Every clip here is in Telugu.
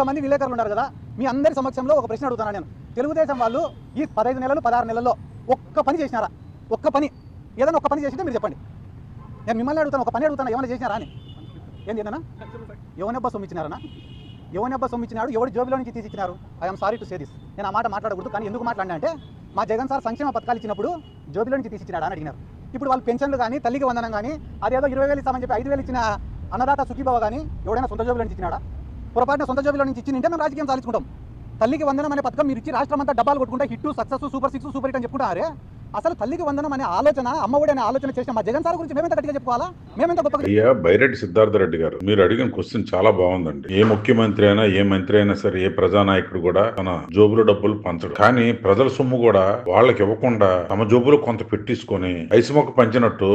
ఇంతమంది విలేకరులు ఉన్నారు కదా, మీ అందరి సమక్షంలో ఒక ప్రశ్న అడుగుతున్నాను నేను. తెలుగుదేశం వాళ్ళు ఈ 15 నెలలు 16 నెలల్లో ఒక్క పని చేసినారా? ఒక్క పని, ఏదైనా ఒక్క పని చేసింటే మీరు చెప్పండి. నేను మిమ్మల్ని అడుగుతాను, ఒక పని అడుగుతాను, ఏమైనా చేసినారా అని. ఏంది ఏదన్నా ఎవనబ్బా సొమ్మిచ్చినారనా? ఎవనబ్బా సొమ్మిచ్చినాడు? ఎవరి జోబులో నుంచి తీసిచ్చినారు? I'm sorry to say this. నేను ఆ మాట మాట్లాడకూడదు, కానీ ఎందుకు మాట్లాడినా అంటే, మా జగన్ సార్ సంక్షేమ పథకాలు ఇచ్చినప్పుడు జోబులో నుంచి తీసిచ్చినాడా అని అడిగినారు. ఇప్పుడు వాళ్ళు పెన్షన్లు కానీ, తల్లికి వందనం కానీ, అదేదో 20,000 ఇస్తామని చెప్పి 5,000 ఇచ్చిన అన్నదాత సుఖీబావ కానీ ఎవడైనా సొంత జోబులో నుంచి ఇచ్చినాడా? పొరపాటున సొంత జోబులో నుంచి ఇచ్చింటే మేము రాజకీయం సాధించుకుంటాం. తల్లికి వందనం అనే పథకం మీరు ఇచ్చి రాష్ట్రం అంతా డబ్బాలు కొట్టుకుంటే హిట్, సక్సెస్, సూపర్ 6, సూపర్ 8 అని చెప్పుకుంటారే. అసలు తల్లికి వందనం అనే ఆలోచన, అమ్మఒడి అనే ఆలోచన చేసిన మా జగన్ సార్ గురించి మేమెంత గట్టిగా చెప్పుకోవాలా? మేమెంత గొప్పగా? అయ్యా బైరెడ్డి సిద్ధార్థ రెడ్డి గారు, మీరు అడిగిన క్వశ్చన్ చాలా బాగుందండి. ఏ ముఖ్యమంత్రి అయినా, ఏ మంత్రి అయినా సరే, ఏ ప్రజానాయకుడు కూడా తన జోబులో డబ్బులు పంచడు. కానీ ప్రజల సొమ్ము కూడా వాళ్ళకి ఇవ్వకుండా తమ జోబులో కొంత పెట్టించుకొని ఐసు మొక్క పంచినట్టు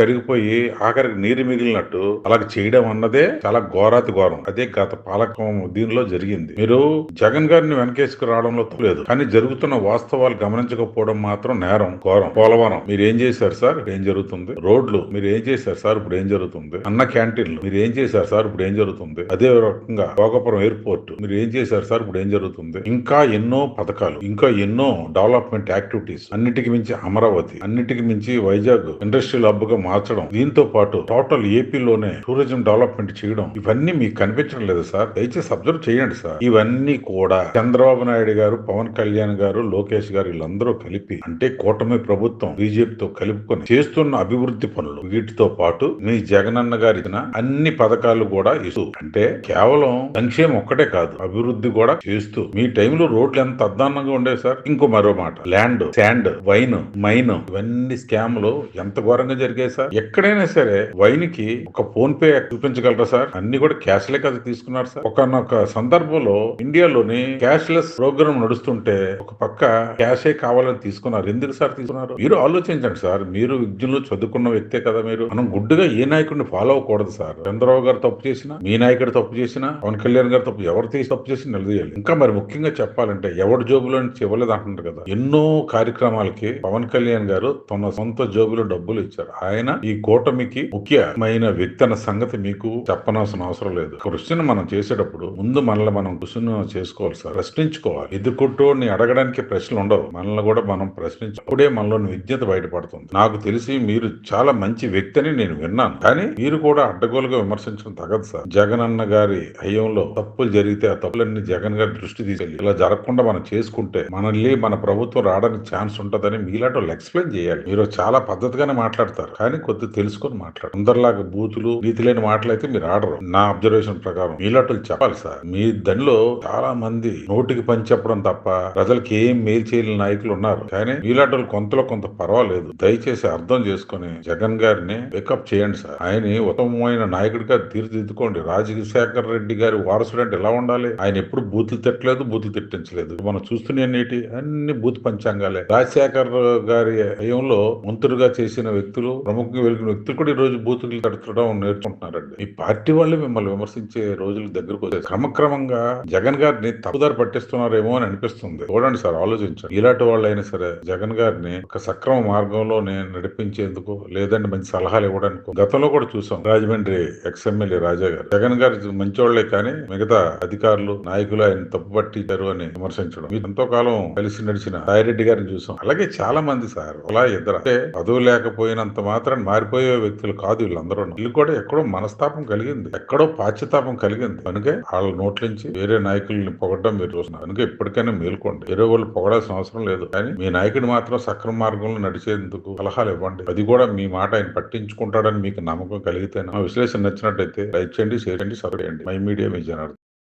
కరిగిపోయి ఆఖరికి నీరు మిగిలినట్టు అలాగ చేయడం అన్నదే చాలా ఘోరాతి ఘోరం. అదే గత పాలకం దీనిలో జరిగింది. మీరు జగన్ గారిని వెనకేసుకు రావడంలో తప్పలేదు, కానీ జరుగుతున్న వాస్తవాలు గమనించకపోవడం మాత్రం నేరం, ఘోరం. పోలవరం మీరు ఏం చేశారు సార్? ఇప్పుడు ఏం జరుగుతుంది? రోడ్లు మీరు ఏం చేశారు సార్? ఇప్పుడు ఏం జరుగుతుంది? అన్న క్యాంటీన్లు మీరు ఏం చేశారు సార్? ఇప్పుడు ఏం జరుగుతుంది? అదే రకంగా భోగపురం ఎయిర్పోర్ట్ మీరు ఏం చేశారు సార్? ఇప్పుడు ఏం జరుగుతుంది? ఇంకా ఎన్నో పథకాలు, ఇంకా ఎన్నో డెవలప్మెంట్ యాక్టివిటీస్, అన్నిటికి మించి అమరావతి, అన్నిటికి మించి వైజాగ్ ఇండస్ట్రియల్ హబ్ గా మార్చడం, దీంతో పాటు టోటల్ ఏపీలోనే టూరిజం డెవలప్మెంట్ చేయడం, ఇవన్నీ మీకు కనిపించడం లేదు సార్? దయచేసి అబ్జర్వ్ చేయండి సార్. ఇవన్నీ కూడా చంద్రబాబు నాయుడు గారు, పవన్ కళ్యాణ్ గారు, లోకేష్ గారు వీళ్ళందరూ కలిపి, అంటే కూటమి ప్రభుత్వం బీజేపీతో కలుపుకొని చేస్తున్న అభివృద్ధి పనులు, వీటితో పాటు మీ జగనన్న గారి అన్ని పథకాలు కూడా ఇస్తూ, అంటే కేవలం సంక్షేమం ఒక్కటే కాదు, అభివృద్ధి కూడా చేస్తూ, మీ టైంలో రోడ్లు ఎంత అద్దానంగా ఉండేవి సార్. ఇంకో మరో మాట, ల్యాండ్, శాండ్, వైన్, మైన్, ఇవన్నీ స్కామ్లు ఎంత ఘోరంగా జరిగాయి సార్. ఎక్కడైనా సరే వైన్ కి ఒక ఫోన్ పే చూపించగలరా సార్? అన్ని కూడా క్యాష్ లే కదా తీసుకున్నారు సార్. ఒకనొక సందర్భంలో ఇండియాలోని క్యాష్ లెస్ ప్రోగ్రామ్ నడుస్తుంటే ఒక పక్క క్యాషే కావాలని తీసుకున్నారు. ఎందుకు సార్ తీసుకున్నారు? మీరు ఆలోచించండి సార్. మీరు విద్యలో చదువుకున్న వ్యక్తే కదా మీరు. మనం గుడ్డుగా ఏ నాయకుడిని ఫాలో అవ్వకూడదు సార్. చంద్రబాబు గారు తప్పు చేసినా, మీ నాయకుడు తప్పు చేసినా, పవన్ కళ్యాణ్ గారు తప్పు, ఎవరు తప్పు చేసి నిలదీయాలి. ఇంకా మరి ముఖ్యంగా చెప్పాలంటే ఎవరి జోబులో నుంచి ఇవ్వలేదు అంటున్నారు కదా. ఎన్నో కార్యక్రమాలకి పవన్ కళ్యాణ్ గారు తన సొంత జోబులో డబ్బులు ఇచ్చారు. ఆయన ఈ కూటమికి ముఖ్యమైన వ్యక్తి అన్న సంగతి మీకు చెప్పనవసరం అవసరం లేదు. క్వశ్చన్ మనం చేసేటప్పుడు ముందు మనల్ని మనం క్వశ్చన్ చేసుకోవాలి సార్, ప్రశ్నించుకోవాలి. ఎదుర్కొంటోని అడగడానికి ప్రశ్నలు ఉండవు, మనల్ని కూడా మనం ప్రశ్నించుకుంటే మనలోని విజ్ఞత బయటపడుతుంది. నాకు తెలిసి మీరు చాలా మంచి వ్యక్తి అని నేను విన్నాను, కానీ మీరు కూడా అడ్డగోలుగా విమర్శించడం తగదు సార్. జగన్ అన్న గారి హయాంలో తప్పులు జరిగితే ఆ తప్పులన్నీ జగన్ గారి దృష్టి తీసుకెళ్ళి ఇలా జరగకుండా మనం చేసుకుంటే మనల్ని మన ప్రభుత్వం రావడానికి ఛాన్స్ ఉంటదని మీలాంటి వాళ్ళు ఎక్స్ప్లెయిన్ చేయాలి. మీరు చాలా పద్ధతిగానే మాట్లాడతారు, కానీ కొద్దిగా తెలుసుకొని మాట్లాడు. అందరిలాగా బూతులు, నీతి లేని మాటలు అయితే మీరు ఆడరు. నా అబ్జర్వేషన్ ప్రకారం మీలాంటి వాళ్ళు చెప్పాలి సార్. మీ దానిలో చాలా మంది నోటికి పని చెప్పడం తప్ప ప్రజలకి ఏం మేలు చేయలేని నాయకులు ఉన్నారు, కానీ మీలాంటి వాళ్ళు కొంతలో కొంత పర్వాలేదు. దయచేసి అర్థం చేసుకుని జగన్ గారిని పికప్ చేయండి సార్. ఆయన ఉత్తమమైన నాయకుడిగా తీర్చిదిద్దుకోండి. రాజశేఖర రెడ్డి గారి వారసుడు అంటే ఎలా ఉండాలి? ఆయన ఎప్పుడు బూతులు తిట్టలేదు, బూతులు తిట్టించలేదు. మనం చూస్తున్నటి అన్ని బూత్ పంచాంగాలే. రాజశేఖర్ గారి హయంలో మంత్రులుగా చేసిన వ్యక్తులు, ప్రముఖంగా వెలిగిన వ్యక్తులు కూడా ఈ రోజు బూతులు తడచడం నేర్చుకుంటున్నారండి. ఈ పార్టీ వాళ్ళే మిమ్మల్ని విమర్శించే రోజులు దగ్గరకు వచ్చాయి. క్రమక్రమంగా జగన్ గారిని తప్పుదారి పట్టిస్తున్నారేమో అని అనిపిస్తుంది. చూడండి సార్, ఆలోచించండి. ఇలాంటి వాళ్ళు అయినా సరే జగన్ గారిని ఒక సక్రమ మార్గంలో నడిపించేందుకు, లేదంటే మంచి సలహాలు ఇవ్వడానికి గతంలో కూడా చూసాం. రాజమండ్రి ఎక్స్ఎమ్మెల్యే రాజా గారు, జగన్ గారు మంచివాళ్లే, కానీ మిగతా అధికారులు, నాయకులు ఆయన తప్పు పట్టించారు అని విమర్శించడం. ఎంతో కాలం కలిసి నడిచిన సాయిరెడ్డి గారిని చూసాం. అలాగే చాలా మంది సార్ అలా ఇద్దరు, అంటే పదవి లేకపోయినంత మాత్రం మారిపోయే వ్యక్తులు కాదు వీళ్ళందరూ. వీళ్ళు కూడా ఎక్కడో మనస్తాపం కలిగింది, ఎక్కడో పాశ్చాత్తాపం కలిగింది. అందుకే వాళ్ళ నోట్ల నుంచి వేరే నాయకుల్ని పొగడడం మీరు చూస్తున్నారు. అందుకే ఇప్పటికైనా మేల్కోండి. వేరే వాళ్ళు పొగడాల్సిన అవసరం లేదు, కానీ మీ నాయకుడు మాత్రం సక్రమ మార్గంలో నడిచేందుకు సలహాలు ఇవ్వండి. అది కూడా మీ మాట ఆయన పట్టించుకుంటాడని మీకు నమ్మకం కలిగితే. మా విశ్లేషణ నచ్చినట్లయితే లైక్ చేయండి, షేర్ చేయండి, సబ్స్క్రైబ్ చేయండి. My media me Janardhan.